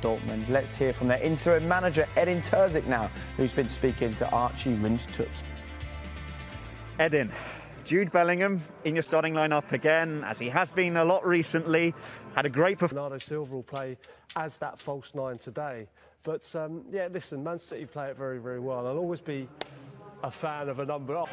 Dortmund. Let's hear from their interim manager, Edin Terzic now, who's been speaking to Archie Windtut. Edin, Jude Bellingham in your starting lineup again, as he has been a lot recently. Had a great performance. Bernardo Silva will play as that false nine today. But, yeah, listen, Man City play it very, very well. I'll always be a fan of a number up.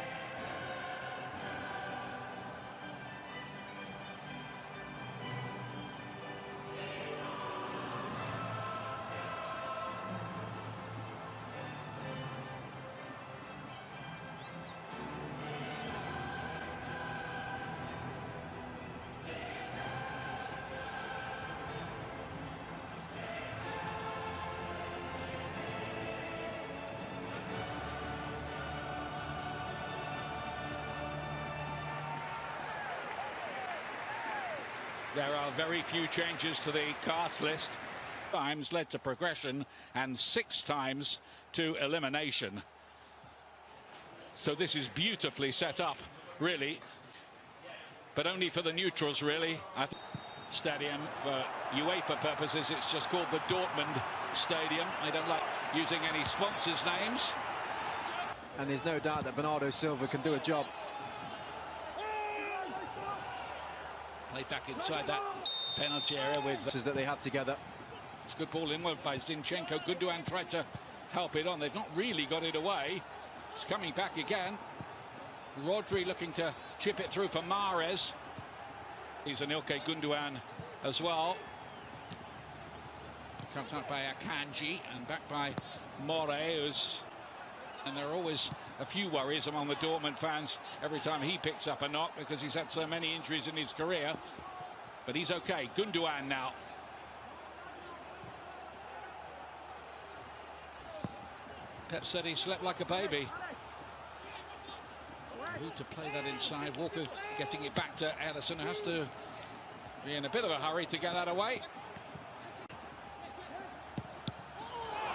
There are very few changes to the cast list. Times led to progression and 6 times to elimination. So this is beautifully set up, really, but only for the neutrals, really. Stadium for UEFA purposes, it's just called the Dortmund Stadium. I don't like using any sponsors' names. And there's no doubt that Bernardo Silva can do a job. Played back inside that penalty area with that they have together. It's a good ball inward by Zinchenko. Gundogan tried to help it on. They've not really got it away. It's coming back again. Rodri looking to chip it through for Mahrez. He's an Ilkay Gundogan as well. Comes out by Akanji and back by Moreus. And there are always a few worries among the Dortmund fans every time he picks up a knock, because he's had so many injuries in his career. But he's okay. Gundogan now. Pep said he slept like a baby. Who to play that inside? Walker getting it back to Ederson, who has to be in a bit of a hurry to get that away.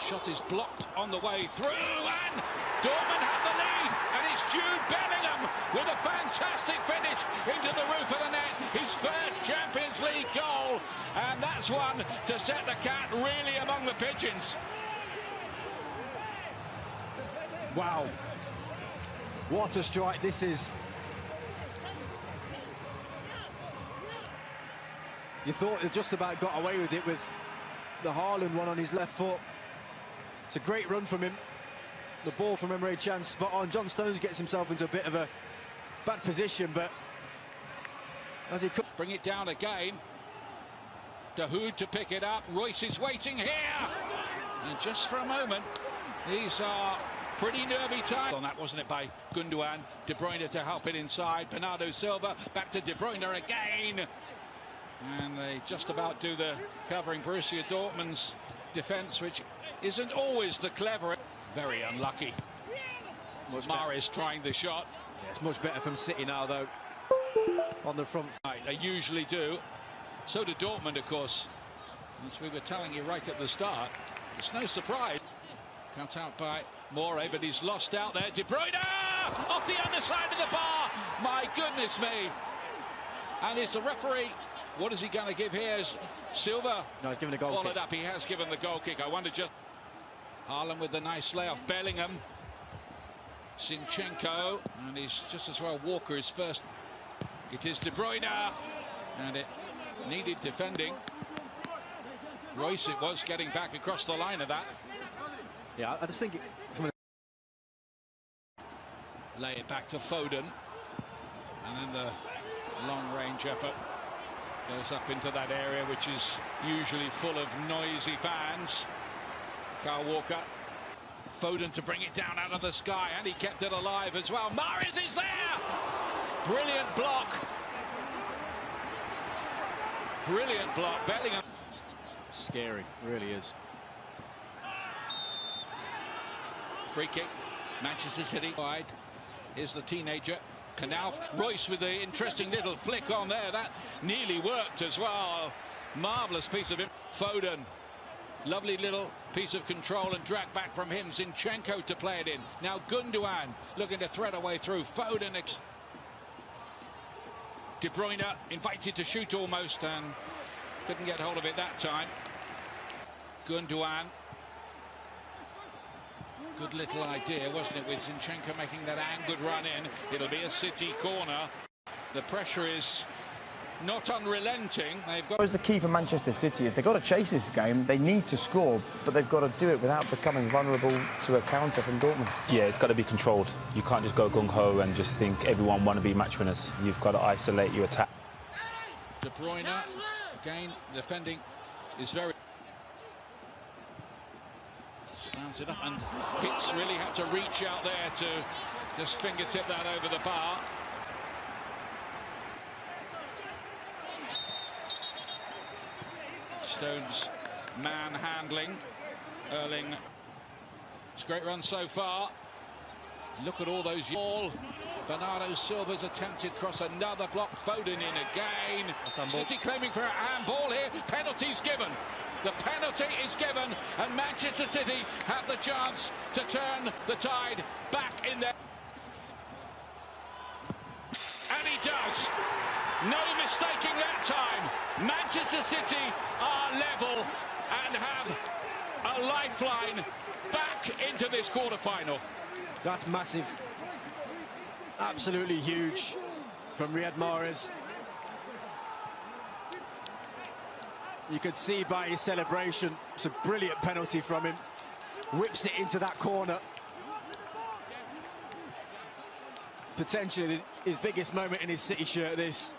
Shot is blocked on the way through, and Dortmund have the lead, and it's Jude Bellingham with a fantastic finish into the roof of the net, his first Champions League goal, and that's one to set the cat really among the pigeons. Wow, what a strike this is. You thought he just about got away with it with the Haaland one on his left foot. It's a great run from him. The ball from Emre Can spot on. John Stones gets himself into a bit of a bad position, but as he could bring it down again. Dahoud to pick it up. Royce is waiting here, and just for a moment, these are pretty nervy times. On that, wasn't it, by Gundogan? De Bruyne to help it inside. Bernardo Silva back to De Bruyne again, and they just about do the covering Borussia Dortmund's defence, which isn't always the clever. Very unlucky. Mahrez trying the shot. Yeah, it's much better from City now, though, on the front. They usually do. So do Dortmund, of course. As we were telling you right at the start, it's no surprise. Cut out by Moore, but he's lost out there. De Bruyne off the underside of the bar. My goodness me. And it's a referee. What is he going to give here? Is Silva? No, he's given a goal followed kick. Up. He has given the goal kick. I wonder just. Haaland with the nice layoff. Bellingham. Zinchenko. And he's just as well. Walker is first. It is De Bruyne. And it needed defending. Royce it was getting back across the line of that. Yeah, I just think from lay it back to Foden. And then the long-range effort goes up into that area, which is usually full of noisy fans. Kyle Walker. Foden to bring it down out of the sky, and he kept it alive as well. Mahrez is there! Brilliant block. Brilliant block. Bellingham. Scary, really is. Free kick. Manchester City wide. Here's the teenager. Canal. Royce with the interesting little flick on there. That nearly worked as well. Marvellous piece of it. Foden. Lovely little piece of control and drag back from him. Zinchenko to play it in. Now Gundogan looking to thread a way through. Foden. De Bruyne invited to shoot almost and couldn't get hold of it that time. Gundogan. Good little idea, wasn't it, with Zinchenko making that good run in. It'll be a City corner. The pressure is not unrelenting. They've got. The key for Manchester City is they've got to chase this game. They need to score, but they've got to do it without becoming vulnerable to a counter from Dortmund. Yeah, it's got to be controlled. You can't just go gung-ho and just think everyone want to be match winners. You've got to isolate your attack. De Bruyne, again, defending is very... Slams it up, and Pitts really had to reach out there to just fingertip that over the bar. Stones manhandling. Erling. It's a great run so far. Look at all those. Ball. Bernardo Silva's attempted cross, another block. Foden in again. City claiming for a handball here. Penalty's given. The penalty is given, and Manchester City have the chance to turn the tide back in there. And he does. No mistaking that time. Manchester City are level and have a lifeline back into this quarter-final. That's massive. Absolutely huge from Riyad Mahrez. You could see by his celebration, it's a brilliant penalty from him. Whips it into that corner. Potentially his biggest moment in his City shirt, this.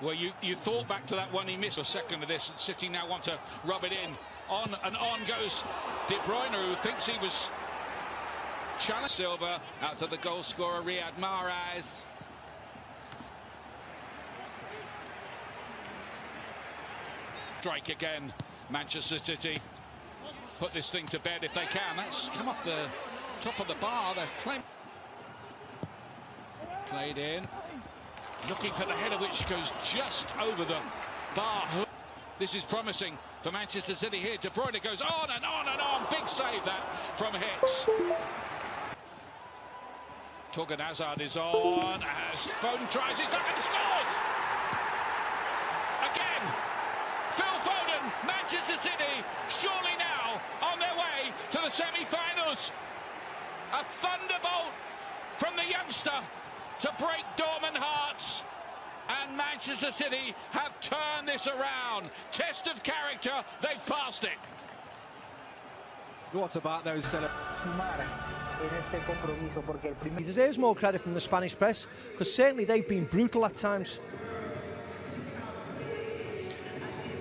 Well, you thought back to that one he missed a second of this, and City now want to rub it in. On and on goes De Bruyne, who thinks he was challenged. Silva out to the goal scorer, Riyad Mahrez. Strike again, Manchester City. Put this thing to bed if they can. That's come off the top of the bar. They've claimed. Played in. Looking for the header, which goes just over the bar. This is promising for Manchester City here. De Bruyne goes on and on and on. Big save that from Hitz. Torgan Hazard is on as Foden tries his luck and scores! Again, Phil Foden, Manchester City, surely now on their way to the semi-finals. A thunderbolt from the youngster to break Dortmund hearts, and Manchester City have turned this around. Test of character, they've passed it. What about those He deserves more credit from the Spanish press, because certainly they've been brutal at times.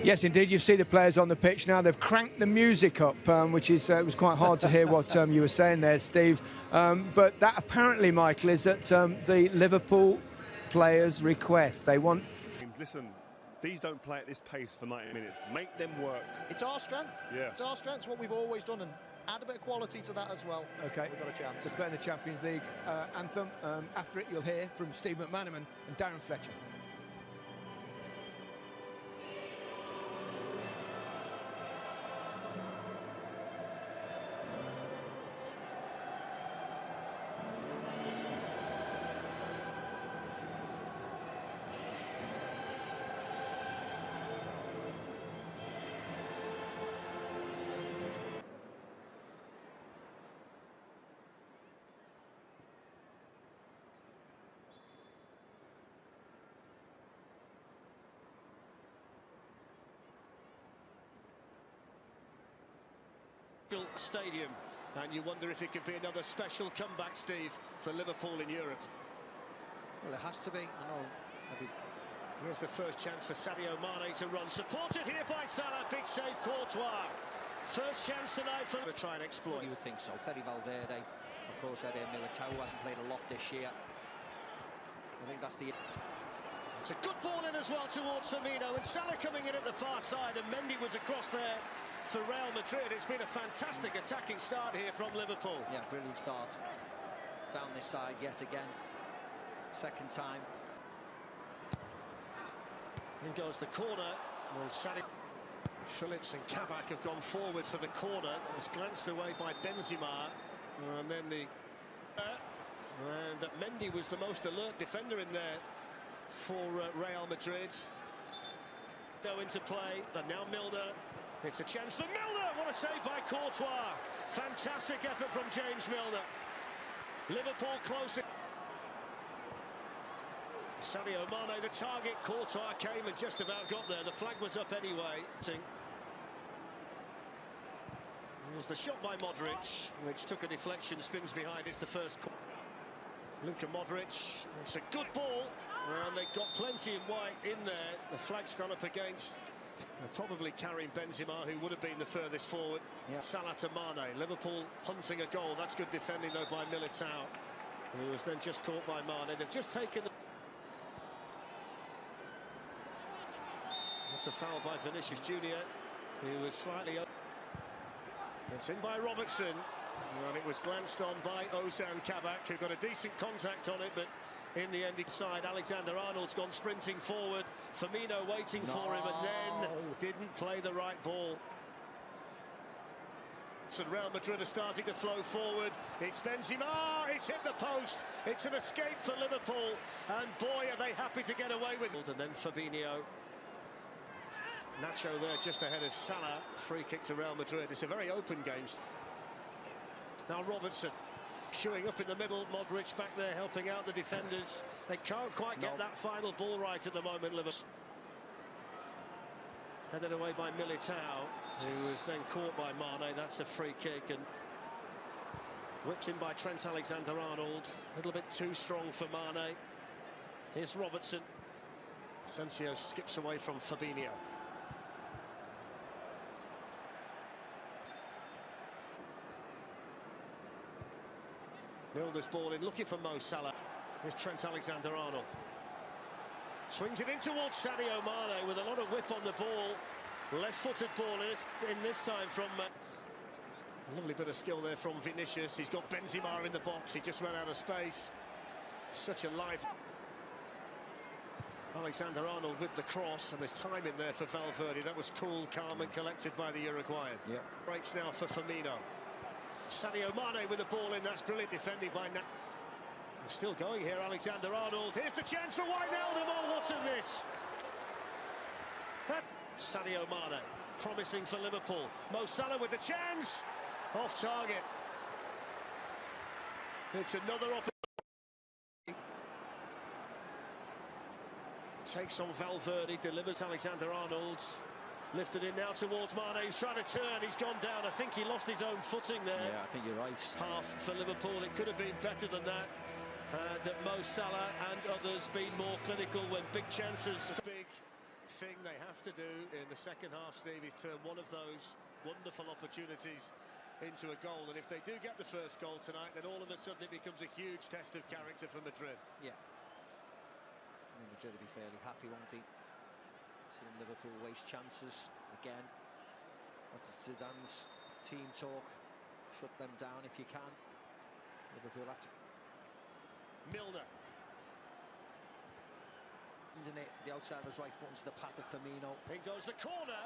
Yes, indeed. You see the players on the pitch now. They've cranked the music up, which is it was quite hard to hear what you were saying there, Steve. But that apparently, Michael, is at the Liverpool players' request. They want. Listen, these don't play at this pace for 90 minutes. Make them work. It's our strength. Yeah. It's our strength. It's what we've always done, and add a bit of quality to that as well. Okay. We've got a chance. They're playing the Champions League anthem. After it, you'll hear from Steve McManaman and Darren Fletcher. Stadium, and you wonder if it could be another special comeback, Steve, for Liverpool in Europe. Well, it has to be. I know. Here's the first chance for Sadio Mane to run, supported here by Salah. Big save, Courtois. First chance tonight for to try and exploit. You would think so. Fede Valverde, of course, Eder Militao hasn't played a lot this year. I think that's the. It's a good ball in as well towards Firmino, and Salah coming in at the far side, and Mendy was across there for Real Madrid. It's been a fantastic attacking start here from Liverpool. Yeah, brilliant start. Down this side yet again. Second time. In goes the corner. Well, Sadio, Phillips and Kabak have gone forward for the corner. It was glanced away by Benzema. And then the... and Mendy was the most alert defender in there for Real Madrid. No into play, and now Milner. It's a chance for Milner. What a save by Courtois. Fantastic effort from James Milner. Liverpool closer. Sadio Mane, the target. Courtois came and just about got there. The flag was up anyway. Here's the shot by Modric, which took a deflection, spins behind. It's the first. Luka Modric. It's a good ball, and they've got plenty in white in there. The flag's gone up against. They're probably carrying Benzema, who would have been the furthest forward. Yeah. Salah to Mane. Liverpool hunting a goal. That's good defending, though, by Militao, who was then just caught by Mane. They've just taken the... That's a foul by Vinicius Junior, who was slightly... It's in by Robertson, and it was glanced on by Ozan Kabak, who got a decent contact on it, but in the end inside. Alexander-Arnold's gone sprinting forward. Firmino waiting for him, and then didn't play the right ball. So Real Madrid are starting to flow forward. It's Benzema, it's hit the post. It's an escape for Liverpool, and boy, are they happy to get away with it. And then Fabinho. Nacho there just ahead of Salah. Free kick to Real Madrid. It's a very open game. Now Robertson queuing up in the middle. Modric back there helping out the defenders. They can't quite get that final ball right at the moment, Liverpool. Headed away by Militao, who was then caught by Mane. That's a free kick, and whipped in by Trent Alexander-Arnold. A little bit too strong for Mane. Here's Robertson. Asensio skips away from Fabinho. Milner's ball in, looking for Mo Salah. Here's Trent Alexander-Arnold. Swings it in towards Sadio Mane with a lot of whip on the ball. Left-footed ball in this time from... a lovely bit of skill there from Vinicius. He's got Benzema in the box. He just ran out of space. Such a live... Alexander-Arnold with the cross, and there's time in there for Valverde. That was cool, calm and collected by the Uruguayan. Yep. Breaks now for Firmino. Sadio Mane with the ball in. That's brilliant defending by... Still going here, Alexander-Arnold. Here's the chance for Wijnaldum. Oh, what's in this? Sadio Mane, promising for Liverpool. Mo Salah with the chance. Off target. It's another opportunity. Takes on Valverde, delivers Alexander-Arnold. Lifted in now towards Mane, he's trying to turn, he's gone down. I think he lost his own footing there. Yeah, I think you're right. Half for Liverpool, it could have been better than that. Had Mo Salah and others been more clinical when big chances. Big thing they have to do in the second half, Steve, is turn one of those wonderful opportunities into a goal. And if they do get the first goal tonight, then all of a sudden it becomes a huge test of character for Madrid. Yeah. I mean, Madrid will be fairly happy, won't they? Seeing Liverpool waste chances again. That's Zidane's team talk. Shut them down if you can. Liverpool have to. Milner. The outside of his right foot into the path of Firmino. In goes the corner.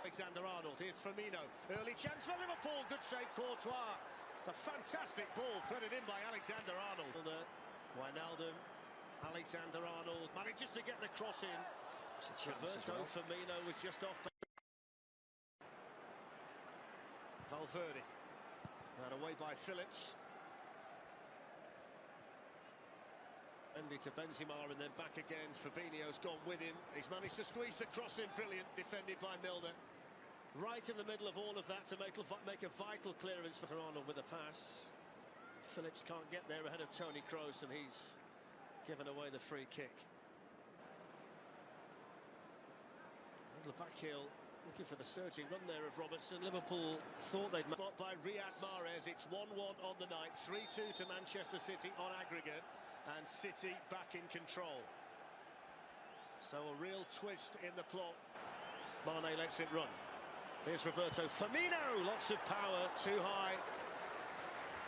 Alexander-Arnold. Here's Firmino. Early chance for Liverpool. Good save, Courtois. It's a fantastic ball threaded in by Alexander-Arnold. Wijnaldum. Alexander-Arnold manages to get the cross in. Roberto Firmino was just off. Valverde. And away by Phillips. Mendy to Benzema and then back again. Fabinho's gone with him. He's managed to squeeze the cross in. Brilliant, defended by Milner. Right in the middle of all of that to make a vital clearance for Arnold with a pass. Phillips can't get there ahead of Toni Kroos, and he's given away the free kick. The back heel, looking for the surging run there of Robertson. Liverpool thought they'd spot by Riyad Mahrez. It's 1-1 on the night, 3-2 to Manchester City on aggregate, and City back in control. So a real twist in the plot. Mane lets it run. Here's Roberto Firmino, lots of power, too high.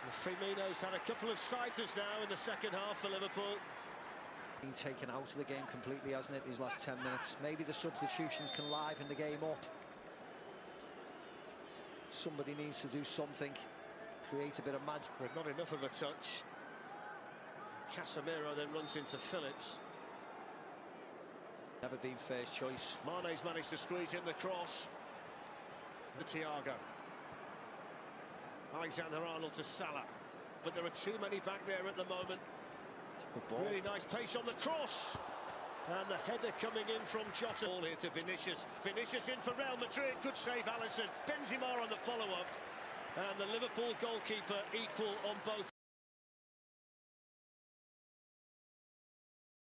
And Firmino's had a couple of sighters now in the second half for Liverpool. Been taken out of the game completely, hasn't it, these last 10 minutes? Maybe the substitutions can liven the game up. Somebody needs to do something, create a bit of magic. But not enough of a touch. Casemiro then runs into Phillips. Never been first choice. Mane's managed to squeeze in the cross. The Thiago. Alexander-Arnold to Salah. But there are too many back there at the moment. Good ball. Really nice pace on the cross. And the header coming in from Jota. Ball here to Vinicius. Vinicius in for Real Madrid. Good save, Alisson. Benzema on the follow-up. And the Liverpool goalkeeper equal on both.